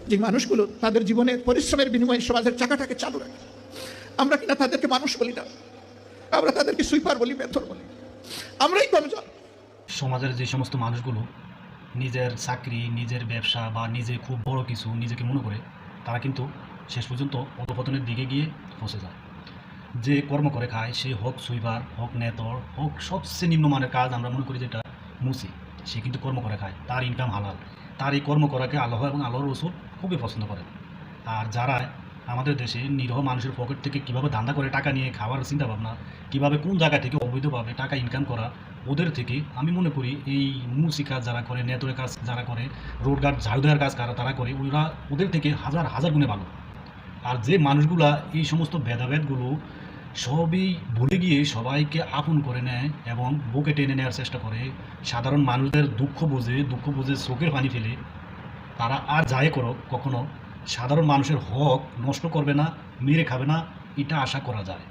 যে মানুষগুলো তাদের জীবনের পরিশ্রমের বিনিময়ে সমাজের চাকাটাকে চালু রাখে, আমরা কিনা তাদেরকে মানুষ বলি না, আমরা তাদেরকে সুইপার বলি, মেথর বলি। আমরাই কমজন। সমাজের যে সমস্ত মানুষগুলো নিজের চাকরি, নিজের ব্যবসা বা নিজে খুব বড় কিছু নিজেকে মনে করে, তারা কিন্তু শেষ পর্যন্ত অধঃপতনের দিকে গিয়ে ফসে যায়। যে কর্ম করে খায়, সে হোক সুইপার, হোক নেতর, হোক সবচেয়ে নিম্নমানের কাজ আমরা মনে করি যেটা মুসি, সে কিন্তু কর্ম করে খায়, তার ইনকাম হালাল। তার এই কর্ম করাকে আল্লাহ এবং আল্লাহর রসুল খুবই পছন্দ করেন। আর যারা আমাদের দেশে নিরীহ মানুষের পকেট থেকে কীভাবে ধান্দা করে টাকা নিয়ে খাওয়ার চিন্তাভাবনা, কীভাবে কোন জায়গা থেকে অবৈধভাবে টাকা ইনকাম করা, ওদের থেকে আমি মনে করি এই মুসি কাজ যারা করে, নেতরের কাজ যারা করে, রোড গার্ড ঝাড়ু দেওয়ার কাজ তারা করে, ওদের থেকে হাজার হাজার গুণে ভালো। আর যে মানুষগুলা এই সমস্ত ভেদাভেদগুলো সবই ভুলে গিয়ে সবাইকে আপন করে নেয় এবং বুকে টেনে নেওয়ার চেষ্টা করে, সাধারণ মানুষদের দুঃখ বুঝে চোখের পানি ফেলে, তারা আর যাই করো কখনো সাধারণ মানুষের হক নষ্ট করবে না, মেরে খাবে না, এটা আশা করা যায়।